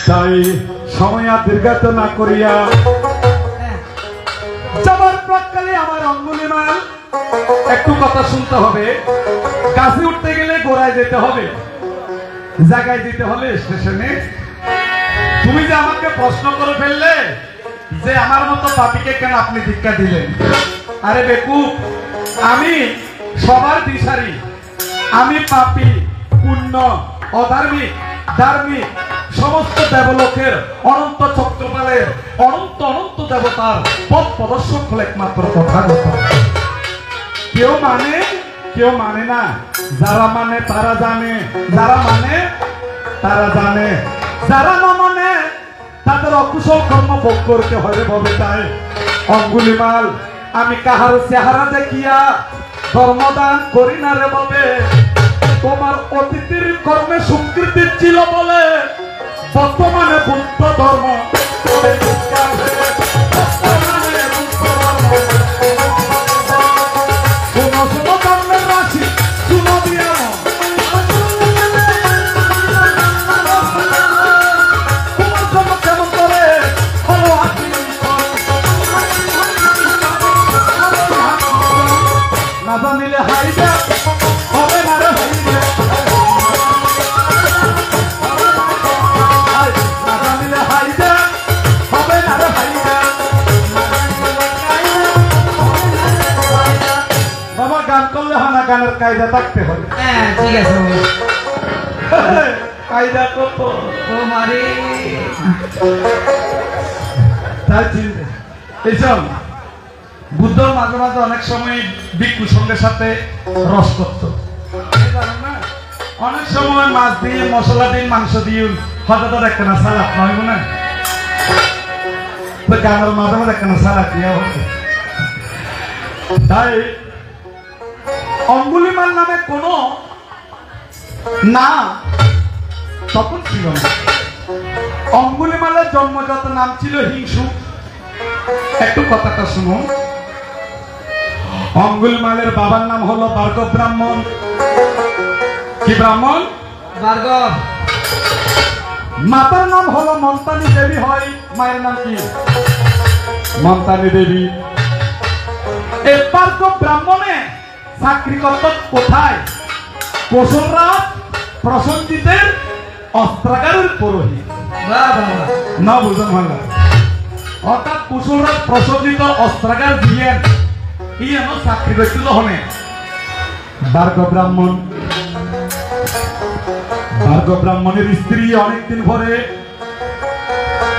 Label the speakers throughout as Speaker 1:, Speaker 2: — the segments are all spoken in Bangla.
Speaker 1: তাই সময় আর দীর্ঘায়িত না করিয়া যাবার প্রাক্কালে আমার অঙ্গুলিমাল একটু কথা শুনতে হবে। গাছে উঠতে গেলে গোড়ায় যেতে হবে, জায়গায় দিতে হলে স্টেশনে। তুমি যে আমাকে প্রশ্ন করে ফেললে যে আমার মতো পাপিকে কেন আপনি ভিক্ষা দিলেন, আরে বেকুব, আমি সবার দিশারি, আমি পাপী, পুণ্য, অধার্মিক, ধার্মিক, সমস্ত দেবলোকের অনন্ত চক্রপালের অনন্ত অনন্ত দেবতার পথ প্রদর্শক হল একমাত্র তথাগত। কেউ মানে কেউ মানে না, যারা মানে তারা জানে, যারা মানে তারা জানে, যারা না মানে তাদের অকুশল কর্ম ভোগ করতে হবে বলে। তাই অঙ্গুলিমাল, আমি কাহার চেহারা দেখিয়া ধর্মদান করি না রে বলে। তোমার অতীতের কর্মে স্বীকৃতি ছিল বলে বর্তমানে বুদ্ধ ধর্ম। শুনো শুনো জন্মের রাশি, শুনো দিয়া তোমার জন্য কেমন করে হলো না জানিলে হাইটা হবে না রে হাইটা, না জানিলে হাইটা হবে না রে হাইটা। বাবা গান করলে হয় না, গানের কায়দা থাকতে হবে।
Speaker 2: হ্যাঁ ঠিক আছে
Speaker 1: কায়দা কত
Speaker 2: তোমারে
Speaker 1: তাই চিনতে। এইসব বুদ্ধ মাঝে মাঝে অনেক সময় ভিক্ষু সঙ্গের সাথে রস করত, অনেক সময় মাছ দিয়ে, মশলা দিয়ে, মাংস দিয়ে হঠাৎ একটা না সালাদ নয় না, গানের মাঝে মাঝে একটা না সালাদ দিয়া হতো। তাই অঙ্গুলিমাল নামে কোনো নাম তখন ছিল না। অঙ্গুলিমালের জন্মগত নাম ছিল হিংসু। একটু কথাটা শুনুন। অঙ্গুলিমালের বাবার নাম হলো ভার্গব ব্রাহ্মণ। কি ব্রাহ্মণ?
Speaker 2: ভার্গব।
Speaker 1: মাতার নাম হলো মন্তানী দেবী হয়। মায়ের নাম কি? মন্তানী দেবী। এই ভার্গব ব্রাহ্মণে চাকরি করত কোথায়? কোশলরাজ প্রসঞ্জিতের অস্ত্রাগারের পুরোহিত। না বুঝলাম ভালো। অর্থাৎ কুশলরাজ প্রসঞ্জিত অস্ত্রাগার দিয়ে ইয়েন চাকরি করছিল হনে ভার্গব ব্রাহ্মণ। ভার্গব ব্রাহ্মণের স্ত্রী অনেকদিন পরে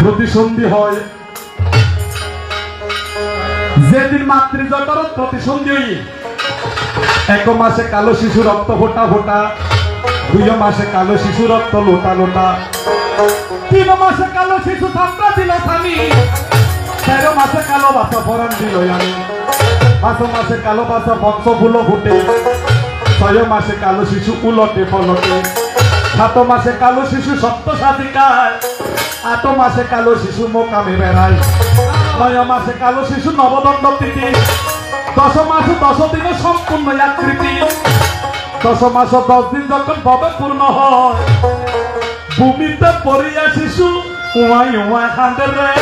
Speaker 1: প্রতিসন্ধি হয়। যেদিন মাতৃজঠর প্রতিসন্ধি হই, এক মাসে কালো শিশু রক্ত ফোটা ফোটা, 2 মাসে কালো শিশু রক্ত লোটা লোটা, 3 মাসে কালো শিশু ঠান্ডা দিল স্বামী, 4 মাসে কালো বাসা ফোরন দিল আমি, 5 মাসে কালো বাসা বংশ ফুলো ফুটে, 6 মাসে কালো শিশু উলটে পলটে, 7 মাসে কালো শিশু সপ্ত সাধিকায়, 8 মাসে কালো শিশু মোকামে বেড়ায়, 9 মাসে কালো শিশু নবদণ্ড তিথি, 10 মাসে 10 দিনে সম্পূর্ণ আকৃতি, 10 মাস 10 দিন যখন ভবে পূর্ণ হয়, ভূমিতে পড়িয়া শিশু উমাই উমাই কাঁদে রে।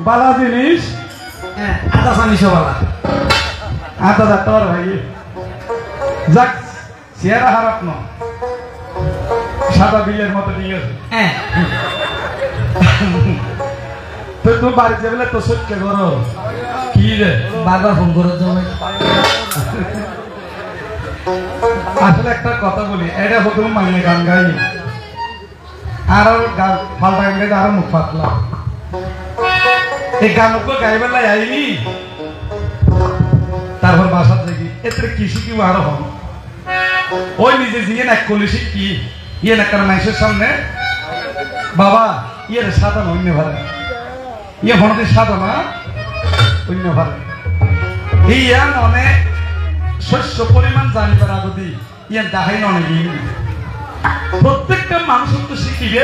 Speaker 1: বালা জিনিস
Speaker 2: আদা সামিশো বালা
Speaker 1: আদা ডাক্তার ভাই যাক চেহারা খারাপ ন, সাদা বিলের মতো ঠিক আছে। তো তুমি বাড়িতে বলে তো সত্য করো কি রে?
Speaker 2: বারবার ফোন করো তো
Speaker 1: আসলে একটা কথা বলি, এটা প্রথম মানে গান গাই আর গান ফালতা গান গাইতে আরো মুখ পাতলা। এই গান গাইবার লাই আইনি, তারপর বাসার দেখি এতে কি শিখিব আরো হন। ওই নিজে জিয়ে এক কলি শিখি ইয়ে না কারণ মানুষের সামনে বাবা ইয়ে সাধন অন্য ভারে, ইয়ে ভনতে সাধনা অন্য ভারে। ইয়া মনে শস্য পরিমাণ জানিবার আগদি ইয়া দেখাই নয়। প্রত্যেকটা মানুষ তো শিখিবে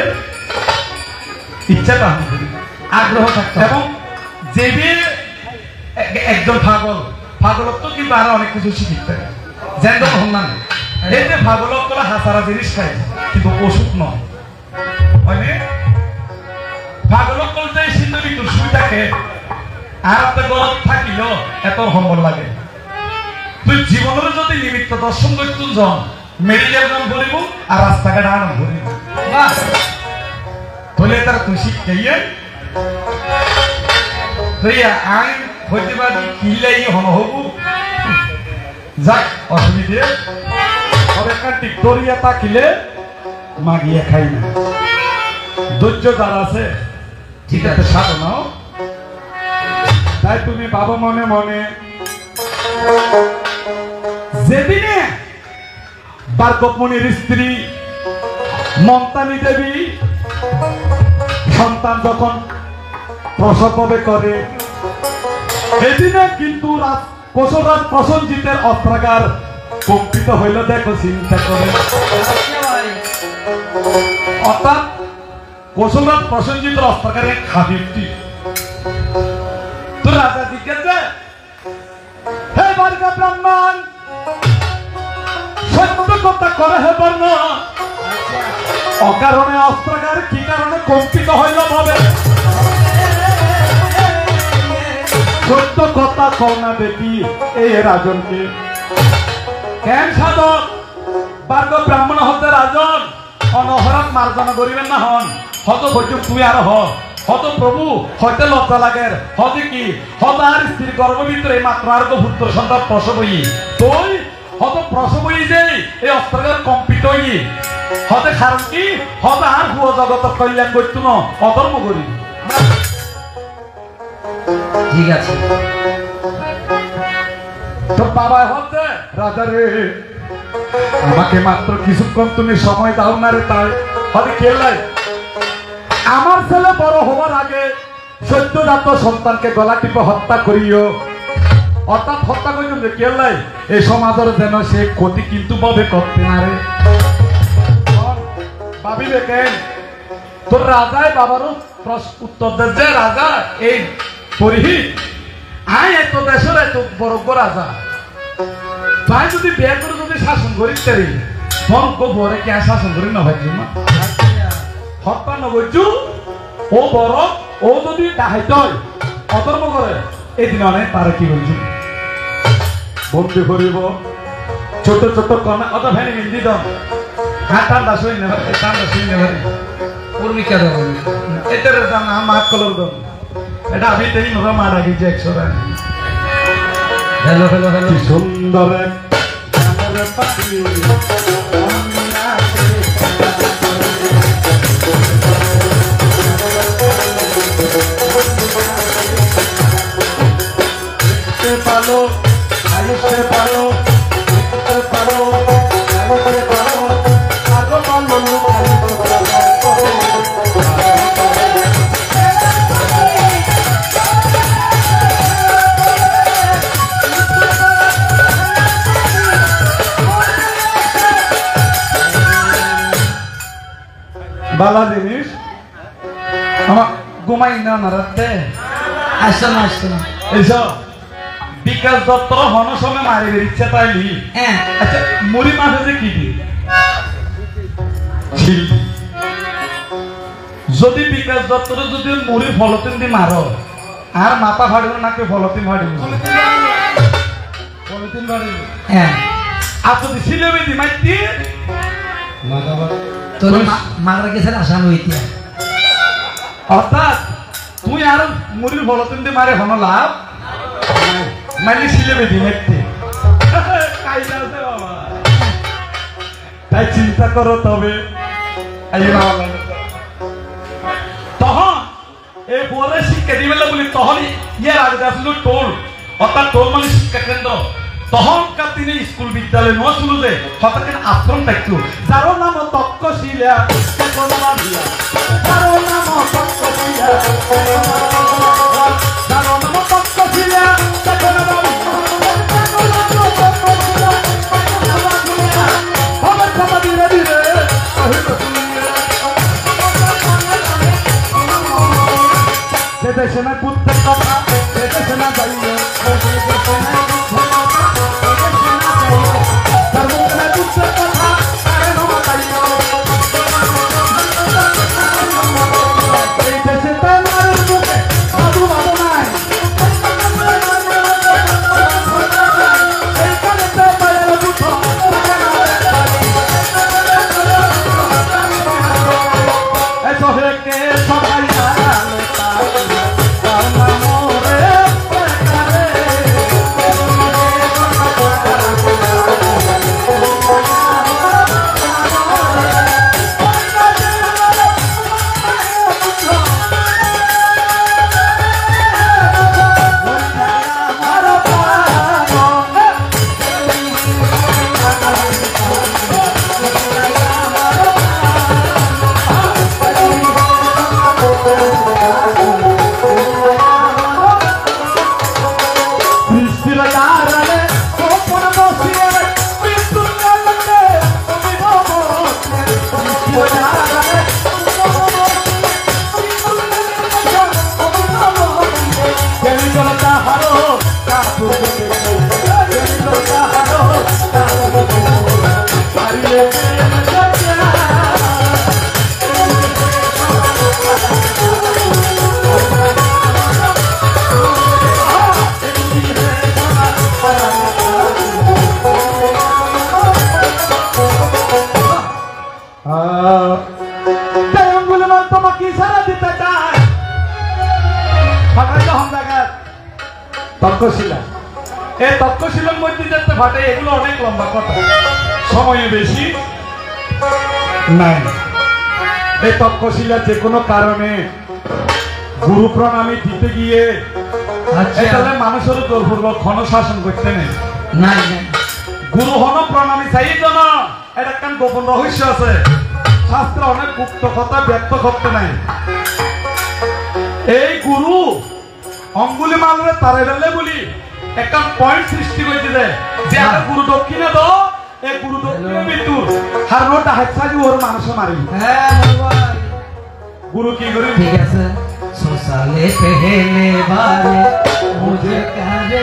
Speaker 1: ইচ্ছাটা
Speaker 2: আগ্রহ থাকতো
Speaker 1: এবং যে একজন পাগলত্ব কিন্তু আরো অনেক কিছু শিখিতে যেন হন্যান এই যে পাগলত্ব হাসারা জিনিস খায় কিন্তু ওষুধ নয় মানে পাগলত্ব যে সিন্ধু ভিতর শুই থাকে আর একটা গরম থাকিল এত হম্বল লাগে তুই জীবনের যদি নিমিত্ত দর্শন করত জন মেডিকেল নাম বলিব আর রাস্তাঘাট আনন্দ বলিব বলে তার তুই শিখাইয়ে আইন প্রতিবাদী কিলাই হনহবু যাক অসুবিধে একটা টিকটরিয়া তাকিলে মাগিয়ে খাই না ধৈর্য যার আছে ঠিক আছে সাধনাও তাই তুমি বাবা মনে মনে যেদিনে বার্গমণির স্ত্রী মন্তানী দেবী সন্তান যখন প্রসবে করে এদিনে কিন্তু কোশলরাজ প্রসঞ্জিতের অস্ত্রাগার কম্পিত হইল দেখো চিন্তা করে অর্থাৎ কোশলরাজ প্রসঞ্জিতের অস্ত্রাগারের খাদিরটি তো রাজা জিজ্ঞাসা হে বার্গ ব্রাহ্মণ সত্য কথা করে হে বর্ণ অকারণে অস্ত্রাগার কি কারণে কম্পিত হইল ভাবে সত্য কথা কও না দেখি এই রাজনকে কেন সাধক বার্গ ব্রাহ্মণ হতে রাজন অনহরত মার্জনা করিবেন না হন হত ভৈজক তুই আর হত প্রভু হতে লজ্জা লাগের হতে কি হত আর স্ত্রীর গর্ভ ভিতরে মাত্র আর পুত্র সন্তান প্রসব হই তুই হত প্রসব হই যে এই অস্ত্রাগার কম্পিত হই হতে কারণ কি হত আর ভুয় জগত কল্যাণ করতো না অধর্ম করি
Speaker 2: ঠিক আছে
Speaker 1: তোর বাবা হচ্ছে রাজা রে আমাকে মাত্র কিছুক্ষণ তুমি সময় দাও না রে তাই হতে খেললাই আমার ছেলে বড় হওয়ার আগে সদ্যজাত সন্তানকে গলা টিপে হত্যা করিও অর্থাৎ হত্যা করিও যে খেললাই এই সমাজের যেন সে ক্ষতি কিন্তু ববে করতে না রে ভাবিবে কেন তোর রাজায় বাবারও উত্তর দেয় যে রাজা এই পরিহি আই এত দেশের এত বড় রাজা তাই যদি বিয়ে করে যদি শাসন করিস তারি বরক বরে কে শাসন করি না ভাই হত্যা নগরছু ও বড় ও যদি দাহাইত অধর্ম করে এদিন অনেক পারে কি বলছি বন্দি করিব ছোট ছোট কন্যা অত ভ্যানি মিন্দি দম হ্যাঁ ঠান্ডা শুই নেবে
Speaker 2: উর্মিকা দেব
Speaker 1: এটার জানা মাত কলর দম এটা আমি তেই নবা মারা গেছি 100 টাকা
Speaker 2: হ্যালো হ্যালো হ্যালো
Speaker 1: কি সুন্দর এক গানের পাখি পালো আইসে পালো পালো আইসে পালো আগো পালো বালা জিনিস আমার ঘুমাই না নারাতে
Speaker 2: আসছো না আসছো না
Speaker 1: এইসব বিকাশ দত্ত হন সময় মারি বেরিচ্ছে তাইলি
Speaker 2: হ্যাঁ
Speaker 1: আচ্ছা মুড়ি মাঠে যে কি দি যদি বিকাশ দত্তর যদি মুড়ি ফলতিন দি মার আর মাথা ফাড়িব নাকি ফলতিন ফাড়িব ফলতিন ফাড়িব
Speaker 2: হ্যাঁ
Speaker 1: আর যদি সিলেবে দি মাইতি
Speaker 2: তোর মারা গেছে আসাম হইতিয়া
Speaker 1: অর্থাৎ তুই আর মুড়ির ফলতিন দি মারে হন লাভ মাইলি সিলেবে দি মাইতি তাই চিন্তা করো তবে তখন এই পরে শিক্ষা দিবে বলি তখন ইয়ার আগে আসলো টোল অর্থাৎ টোল মানে শিক্ষা কেন্দ্র তখনকার দিনে স্কুল বিদ্যালয় নয় শুরু যে হঠাৎ আশ্রম থাকতো যার নাম তক্ষশিলা যার নাম তক্ষশিলা যার নাম তক্ষশিলা ধীরে ধীরে দুঃখের কথা এদেশে না যাইও তার মুখে না দুঃখের কথা তারে না মাতাইও এই দেশে তার মারের মুখে সাধু বাবু নাই এইখানে তো মায়ের দুঃখ কে সবাই হারালে তার মরে তক্ষশিলা এই তক্ষশিলার মধ্যে যেতে ফাটে এগুলো অনেক লম্বা কথা সময় বেশি নাই এই তক্ষশিলা যে কোনো কারণে গুরু প্রণামী দিতে গিয়ে এখানে মানুষের জোরপূর্বক ক্ষণ শাসন করতে নেই
Speaker 2: নাই নাই
Speaker 1: গুরু হন প্রণামী চাই জন্য এটা একটা গোপন রহস্য আছে শাস্ত্রে অনেক গুপ্ত কথা ব্যক্ত করতে নাই এই গুরু অঙ্গুলি মালরে তারে বেলে বলি একটা পয়েন্ট সৃষ্টি করতে দেয় যে একটা গুরু দক্ষিণে দাও এই গুরু দক্ষিণে মৃত্যুর হার নোটা হাতসাজি ওর মানুষ মারি
Speaker 2: হ্যাঁ ভগবান
Speaker 1: গুরু কি করে
Speaker 2: ঠিক আছে সোসালে পহলে বারে মুঝে কাজে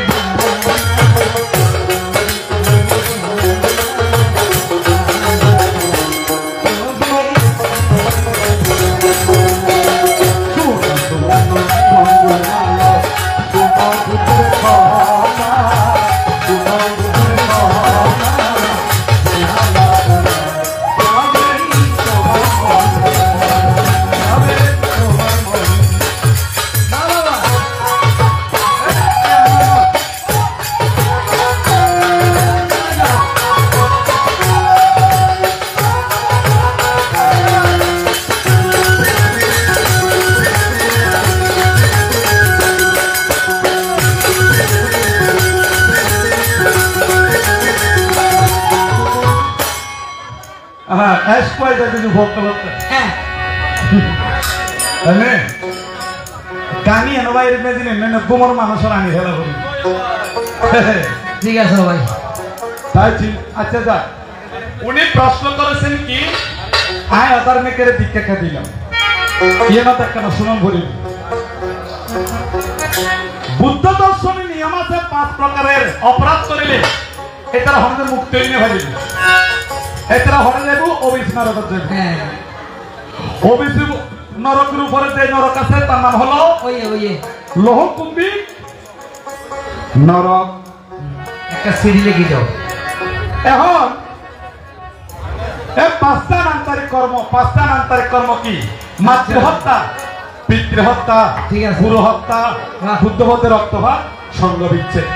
Speaker 1: গানি এনে বাইরে মেদিন এনে গোমর মানুষের আনি হেলা করি
Speaker 2: ঠিক আছে ভাই
Speaker 1: তাই আচ্ছা যা উনি প্রশ্ন করেছেন কি আয় আদার মেকের দীক্ষা দিলাম ইয়ে না দেখ কেন শুনুন ভরি বুদ্ধ দর্শনী নিয়ম আছে 5 প্রকারের অপরাধ করিলে এটার হরদে মুক্ত হইনে ভাবিবে এটার হরে যাব অবিস নরক যাব
Speaker 2: হ্যাঁ
Speaker 1: অবিস নরকের উপরে যে নরক আছে তার নাম হলো
Speaker 2: ওই
Speaker 1: লোহকুম্বী নরক
Speaker 2: একটা সিঁড়ি লেগে যাও
Speaker 1: এখন এই 5টা আন্তরিক কর্ম কি মাতৃহত্যা পিতৃহত্যা
Speaker 2: ঠিক আছে
Speaker 1: গুরু হত্যা বুদ্ধবতের রক্তপাত সঙ্গ বিচ্ছেদ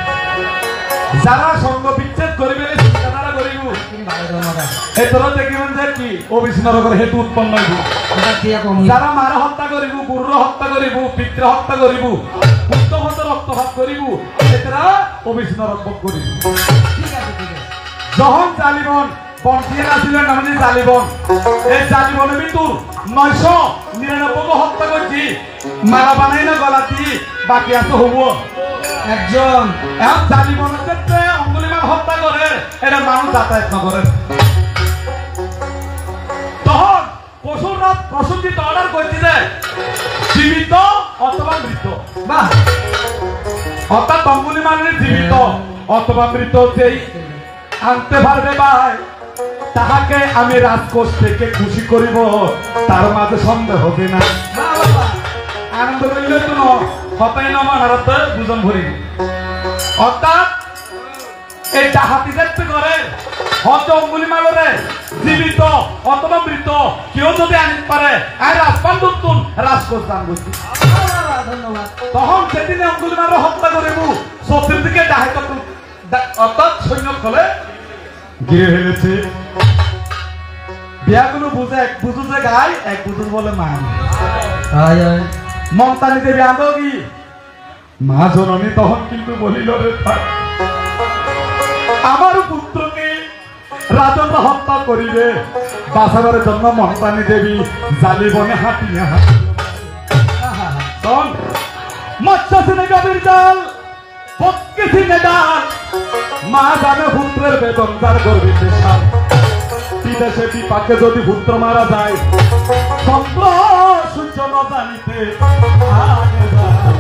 Speaker 1: যারা সঙ্গ বিচ্ছেদ করিবে তারা করিব এতর দেখিবেন যে কি অবিস নরকের হেতু উৎপন্ন হইব যারা মারা হত্যা করিব গুরুর হত্যা করিব পিতৃ হত্যা করিব বুদ্ধবতের রক্তপাত করিব এতরা অবিস নরক ভোগ করিব
Speaker 2: ঠিক আছে
Speaker 1: যখন জালিবন পন্থিয়ান আসিলেন নামে জালিবন এই জালিবনের ভিতর 999 হত্যা করছি মারা বানাই না গলাতি বাকি আছে হব
Speaker 2: একজন
Speaker 1: জালিবনের ক্ষেত্রে অঙ্গুলিমাল হত্যা করে এটা মানুষ যাতায়াত না করে তখন পশুর রাত প্রসঞ্জিত অর্ডার করছি যে জীবিত অথবা মৃত।
Speaker 2: বাহ
Speaker 1: অর্থাৎ অঙ্গুলিমালের জীবিত অথবা মৃত যেই আনতে পারবে ভাই তাহাকে আমি রাজকোষ থেকে খুশি করিব, তার মাঝে সন্দেহ হবে না।
Speaker 2: বাহ বাবা
Speaker 1: আনন্দ করলে তো হতাই না হারাতে দুজন ভরি। অর্থাৎ এই ডাহাতি দেখতে করে হয়তো অঙ্গুলিমালরে জীবিত অথবা মৃত কেউ যদি আনিতে পারে আর রাজপান দুতুন রাজকোষ দান করছি।
Speaker 2: ধন্যবাদ।
Speaker 1: তখন সেদিনে অঙ্গুলিমালরে হত্যা করিব চতুর্দিকে ডাহাই অর্থাৎ সৈন্য ফলে ঘিরে ফেলেছে। বিয়াগুলো বুঝে এক বুঝুছে গায় এক বুঝুছে বলে মান।
Speaker 2: আয় আয়
Speaker 1: মমতানি দেবী আন্দোগী মা জননী তখন কিন্তু বলিল রে আমার পুত্রকে রাজন্য হত্যা করিবে বাঁচাবার জন্য মমতানি দেবী জালি বনে হাঁটিয়া তখন মৎস্য সিনে গভীর জাল পক্ষে সিনে ডাল মা জানে পুত্রের বেতন তার গর্বিত সাল বিদেশে বিপাকে যদি পুত্র মারা যায় চন্দ্র সূর্য ন জানিতে আগে যায়।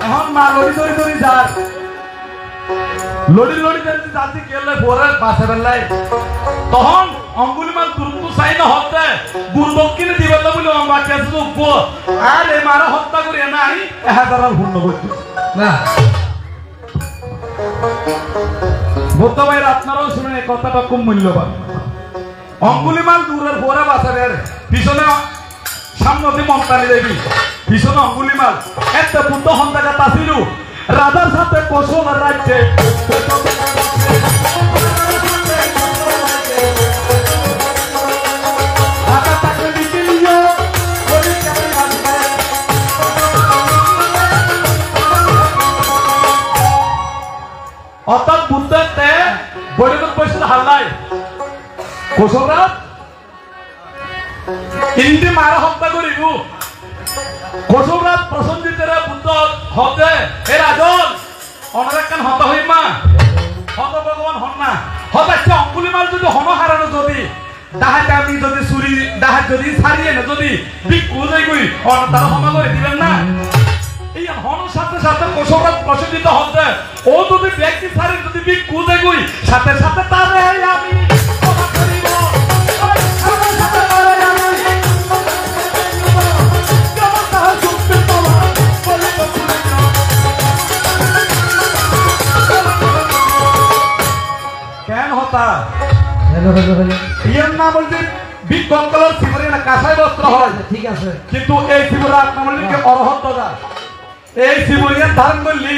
Speaker 1: এখন মা লড়ি ধরি ধরি যার লড়ি লড়ি ধরি যাচ্ছি গেলে পরে বাসে বেলায় তখন অঙ্গুলিমাল দ্রুত চাই না হতে গুরু দক্ষিণে দিবেন না বলে বাকি আছে যোগ্য আর এই মারা হত্যা করি নাই 1000 পূর্ণ করছি।
Speaker 2: বাহ
Speaker 1: বৌদ্ধ ভাইয়ের আপনারাও শুনে এই কথাটা খুব মূল্যবান। অঙ্গুলিমাল দূরের পরে বাঁচাবের পিছনে সামনে মমতানি দেবী পিছনে অঙ্গুলিমাল একটা বুদ্ধ হন্তাঘাত আসিল রাজার সাথে কৌশল রাজ্যে অর্থাৎ বুদ্ধতে বৈঠক পরিষদ হাল্লায় কৌশলরাজ ইন্দি মারা হত্যা করিব কৌশলরাজ প্রসঞ্জিতের বুদ্ধ হতে হে রাজন অনারেকান হত হইমা হত ভগবান হন না হতাচ্ছে অঙ্গুলিমাল যদি হন হারানো যদি ডাহাতে আপনি যদি চুরি ডাহাত যদি ছাড়িয়ে না যদি বিক্ষু যাই গই তারা ক্ষমা করে দিবেন না। এই হনের সাথে সাথে কৌশলরাজ প্রসঞ্জিত হতে ও যদি ব্যক্তি ছাড়ে যদি বিক্ষু যাই গই সাথে সাথে তারে আমি ক্ষমা করিব। কেন হতা
Speaker 2: হ্যালো হ্যালো হ্যালো
Speaker 1: ইয়ের না বলছি বিকঙ্কলের শিবরে না কাঁসাই বস্ত্র হয়
Speaker 2: ঠিক আছে
Speaker 1: কিন্তু এই শিবরা আপনার বললি অরহত দাদা এই শিবরিয়ান ধারণ করলি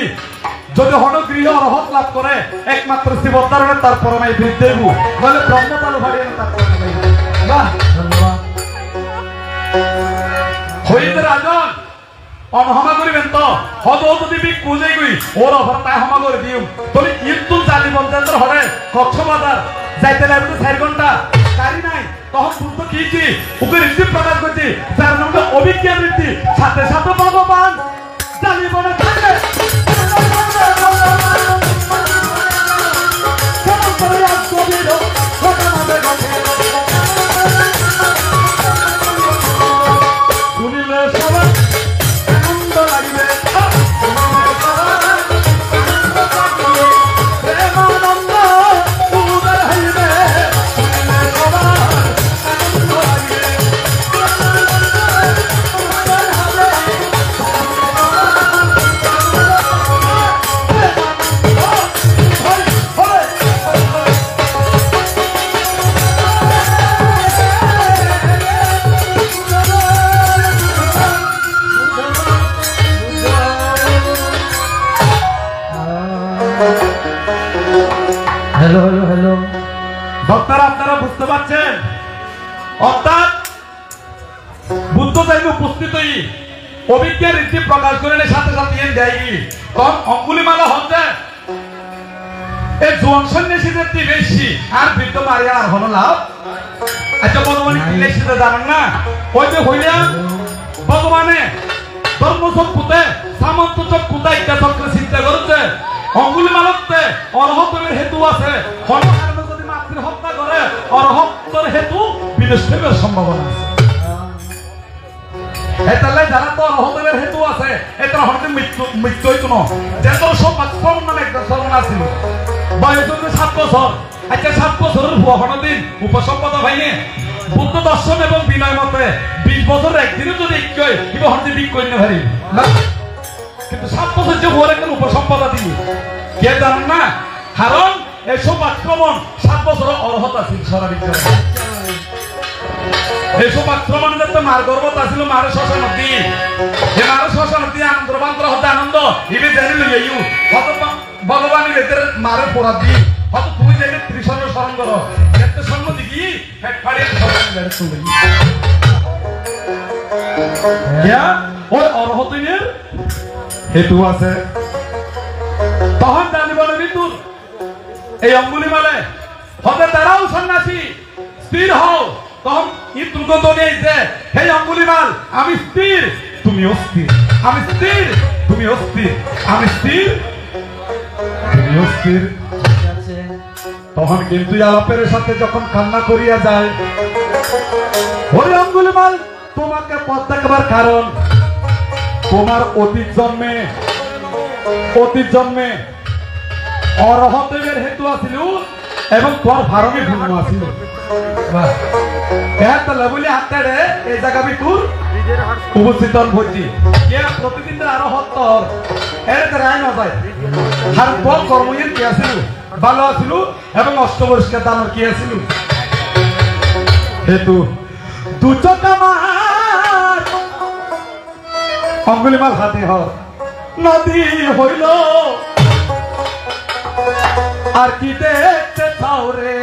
Speaker 1: যদি হনগৃহ অরহত লাভ করে একমাত্র শিবতারণে তার পরমাই বৃদ্ধেবু বলে ব্রহ্মতালু ভাড়িয়ে তার পরমাই।
Speaker 2: বাহ ধন্যবাদ।
Speaker 1: হইতে রাজন অনহমা করিবেন তো হদ যদি বিক্ষু যাই গই ওর অফার তাই হমা করে দিও তুমি কিন্তু জালি পঞ্চায়েতের হরে কক্সবাজার যাইতে লাগবে 4 ঘন্টা গাড়ি নাই তখন বুদ্ধ কিছি ওকে রীতি প্রকাশ করছি যার নামটা অভিজ্ঞান রীতি সাথে সাথে ভগবান জালি বনে থাকে শুনিলে সবাই আনন্দ লাগবে প্রেমানন্দ উদয় হইবে শুনিলে সবাই আনন্দ লাগবে
Speaker 2: হ্যালো হ্যালো হ্যালো
Speaker 1: ভক্তরা আপনারা বুঝতে পারছেন অর্থাৎ বুদ্ধ যাইবে উপস্থিত হই অভিজ্ঞান রীতি প্রকাশ করিলে সাথে সাথে এন দেয় তখন অঙ্গুলিমালা হচ্ছে এই জোয়ান সন্ন্যাসীদের চেয়ে বেশি আর বৃদ্ধ মারিয়া আর হলো লাভ। আচ্ছা ভগবানে কি লেখছে জানেন না ওই যে হইলা ভগবানে ধর্মচক পুতে সামন্ত চক পুতা ইত্যা চক্রে চিন্তা করছে অঙ্গুলিমালতে অরহতের হেতু আছে যদি মাতৃ হত্যা করে অরহতের হেতু বিনষ্ট হইবার সম্ভাবনা আছে তাহলে যারা তো অরহতের হেতু আছে এটা হয়তো মৃত্যু হইতো না যে তোর সমাজক্রম নামে একটা সর্বনা ছিল বয়স হচ্ছে 7 বছর আচ্ছা 7 বছরের ভুয়া দিন উপসম্পদা ভাইনে বুদ্ধ দর্শন এবং বিনয় মতে 20 বছর একদিনে যদি কি হয় কি হয়তো বিক কইনে ভারি না কিন্তু 7 বছর যে ভুয়া একটা উপসম্পদা দিল কে জানেন না কারণ এসব আক্রমণ 7 বছর অরহত আছিল সারা বিজ্ঞান এসব আক্রমণ যাতে মার গর্বত আছিল মারে শ্মশান নদী এ মারে শ্মশান নদী আনন্দ বান্তর হতে আনন্দ ইবে জানি লইয়াইউ কত ভগবানের এদের মারে পোড়া দি কত তুমি যাইলে ত্রিশন্ন স্মরণ করো এত সম্মতি কি এক ফাড়িয়ে ভগবান বেড়ে চলে ইয়া ওই অরহতিনের হেতু আছে তখন জানিবার বিন্দুর এই অঙ্গুলি মালে হতে তারাও সন্ন্যাসী স্থির হও তখন ইন্দ্রগত নেই যে হে অঙ্গুলিমাল আমি স্থির তুমি অস্থির আমি স্থির তুমি অস্থির আমি স্থির তুমি অস্থির তখন কিন্তু আলাপের সাথে যখন কান্না করিয়া যায় ওই অঙ্গুলিমাল তোমাকে পথ দেখাবার কারণ তোমার অতীত জন্মে অরহতের হেতু আছিল এবং তোর ভারমে ভূমি আছিল বলে হাতে এই জায়গা বিকুর উপস্থিত ভর্তি প্রতিদিন আরো হত্তর এর রায় না যায় আর বল কর্মীর কি আছিল ভালো আছিল এবং অষ্টবর্ষকে দানোর কি আছিল হেতু দুচকামার অঙ্গুলিমাল হাতে নদী হইল আর কি দেখতে চাও রে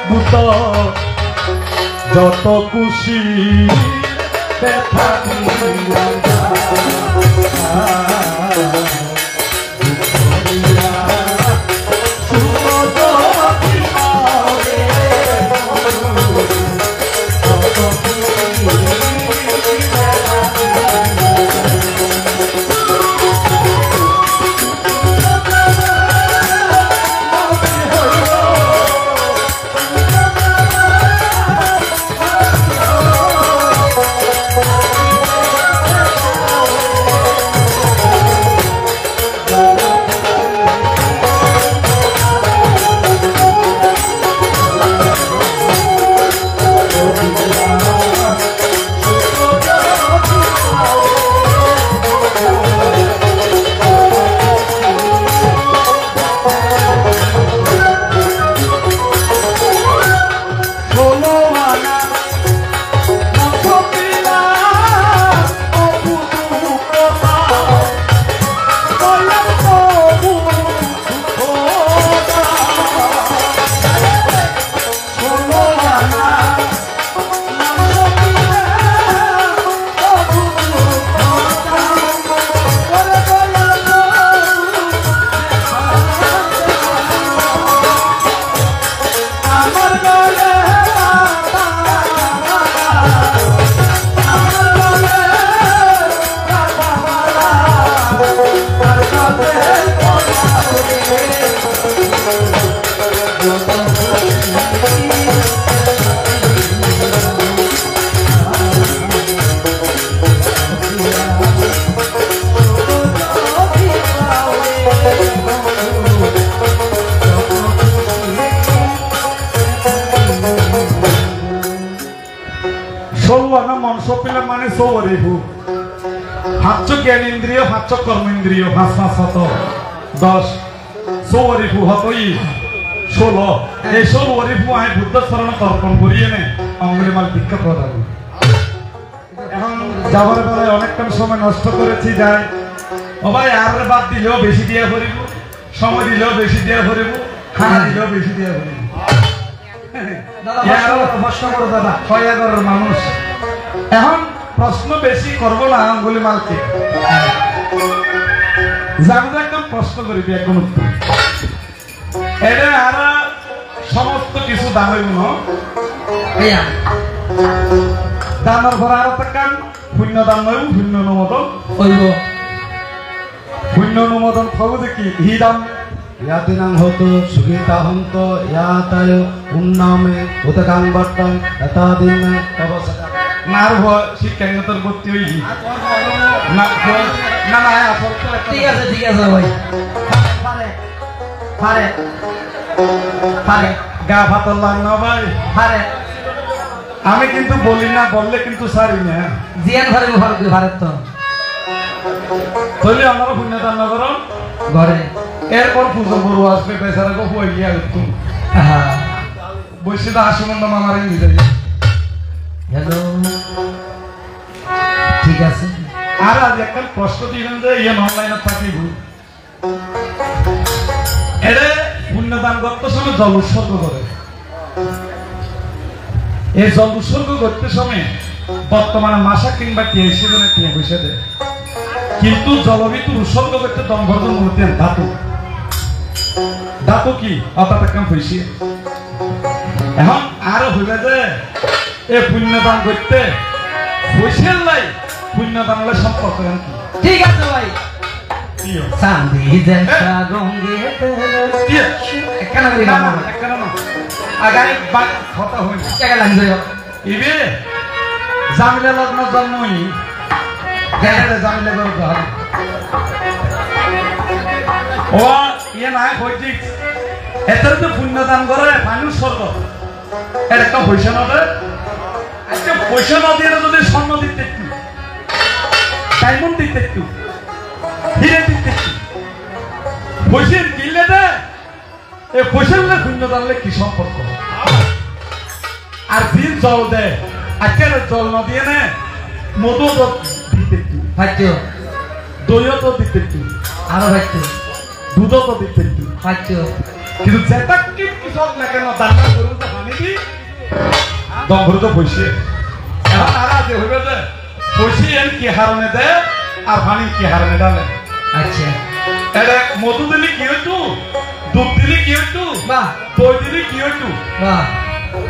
Speaker 1: ভূত যত খুশি ব্যথা দিয়া মানে সৌরিভু হাচ্ছ জ্ঞান ইন্দ্রিয় হাচ্ছ কর্ম ইন্দ্রিয় 5 সৌরিভু হতই 16 এই সৌরিভু আই বুদ্ধ শরণ তর্পণ করিয়ে নে অঙ্গুলিমাল ভিক্ষা প্রদান এখন যাবার বেলায় অনেকক্ষণ সময় নষ্ট করেছি যাই ও ভাই আর বাদ দিলেও বেশি দিয়া করিব সময় দিলেও বেশি দিয়া করিব খানা দিলেও বেশি দিয়া করিব প্রশ্ন করো দাদা ছয়াগরের মানুষ এখন প্রশ্ন বেশি করবো না অঙ্গুলিমালকে যাবো একদম প্রশ্ন করিবি একদম উত্তর এটা আর সমস্ত কিছু দাম হইব দামের ঘর আরো টাকান শূন্য দাম নয় শূন্য অনুমোদন হইব শূন্য অনুমোদন থাকবো যে কি হি দাম
Speaker 3: ইয়াদিনাং হতো সুগীতাহন্ত ইয়াতায় উন্নামে উদকাং বর্তন এতাদিন অবসর
Speaker 1: নার শিক্ষাঙ্গতর ভর্তি হইলি না না না আসল তো একটা-
Speaker 2: ঠিক আছে ভাই
Speaker 3: পারে পারে পারে
Speaker 1: গা ফাতলাম না ভাই
Speaker 3: পারে
Speaker 1: আমি কিন্তু বলি না, বললে কিন্তু সারি না।
Speaker 2: জিয়ান ঘরে ভারত তো
Speaker 1: তাহলে আমরা পুণ্যদান না করো,
Speaker 2: ঘরে
Speaker 1: এরপর পুজো বড় আসবে বেচারা গো হইয়া উঠতো
Speaker 2: হ্যাঁ
Speaker 1: বসে তো আসুন মামারে নিয়ে
Speaker 2: হ্যালো ঠিক আছে
Speaker 1: আর আজ একটা প্রশ্ন দিলেন যে ইয়ে অনলাইনে থাকিব এরে পুণ্যদান করতে সময় জল উৎসর্গ করে। এই জল উৎসর্গ করতে সময় বর্তমানে মাসা কিংবা টিয়া হিসেবে না টিয়া বসে দেয়, কিন্তু জলবিদ্যুৎ উৎসর্গ করতে দম্ভর্জন মূর্তি ধাতু। ধাতু কি অর্থাৎ একটা পয়সা। এখন আরো হইবে যে এ পুণ্যদান করতে পয়সার লাই পুণ্যদান হলে সম্পর্ক কি?
Speaker 2: ঠিক আছে ভাই
Speaker 1: কি হয়?
Speaker 2: চাঁদি দেখা রঙে
Speaker 1: কি হয়?
Speaker 2: একখানা করে
Speaker 1: না,
Speaker 2: গান
Speaker 1: না,
Speaker 2: গাবো।
Speaker 1: একখানা না। আগাই বাক কথা হইল।
Speaker 2: টাকা লাগবে
Speaker 1: ইবে জামিলা লগ্ন জন্মই গেলে জামিলা করে দাও। ও ইয়ে নাই হইছি এতরে তো পুণ্যদান করে মানুষ স্বর্গ এর একটা পয়সা নদে আজকে পয়সা না দিয়ে যদি স্বর্ণ দিতে একটু ডায়মন্ড দিতে একটু হিরে দিতে একটু পয়সা কিনলে দে এ পয়সা পুণ্যদান কি সম্পর্ক? আর দিন জল দেয় আজকে জল না দিয়ে নে মধু তো দিতে একটু
Speaker 2: ভাইত্য
Speaker 1: দইও তো দিতে একটু
Speaker 2: আরো ভাইত্য
Speaker 1: দুধও তো দিতে একটু
Speaker 2: ভাইত্য
Speaker 1: কিন্তু যেটা কি কৃষক না কেন দানা গরু তো পানি দি দম্ভর তো পয়সে এখন আর আজ হইবে যে পয়সে এন কি হারণে দেয় আর পানি কি হারণে ডালে।
Speaker 2: আচ্ছা
Speaker 1: এটা মধু দিলে কি হইতু, দুধ দিলে কি হইতু,
Speaker 2: বাহ
Speaker 1: দই দিলে কি হইতু,
Speaker 2: বাহ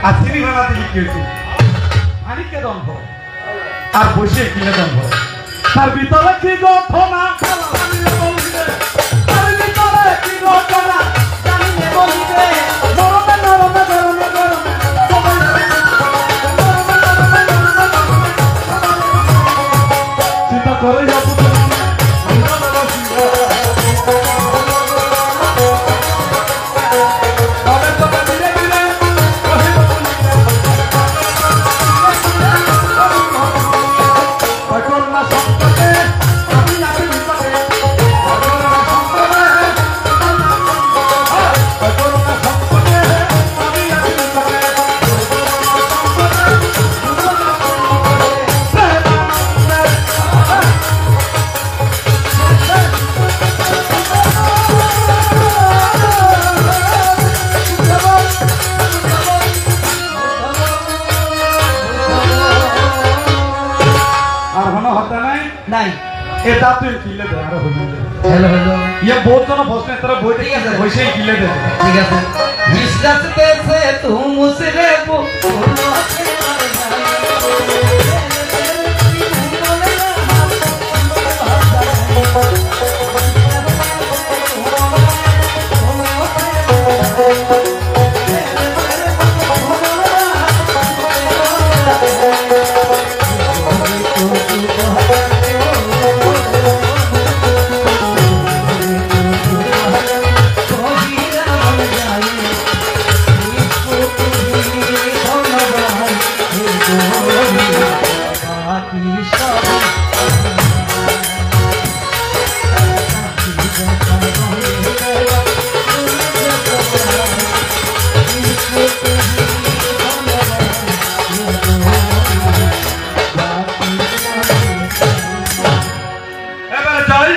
Speaker 1: আর চিনি ভাড়া দিলে কি হইতু। পানি কে দম্ভ আর পয়সে কিনে দম্ভ। তার ভিতরে কি ঘটনা জানিলে বলিবে, তার ভিতরে কি ঘটনা জানিলে বলিবে। গরমে গরমে গরমে গরমে চিন্তা করে যাবো
Speaker 2: নাই
Speaker 1: এটা তুই কিলে দে আর হইবে।
Speaker 2: হ্যালো হ্যালো
Speaker 1: ইয়ে বহুত জন প্রশ্ন তারা বই ঠিক আছে হইছে কিলে দে।
Speaker 2: ঠিক আছে বিশ্বাস कैसे तू मुझसे बोलो
Speaker 1: এবারে যাই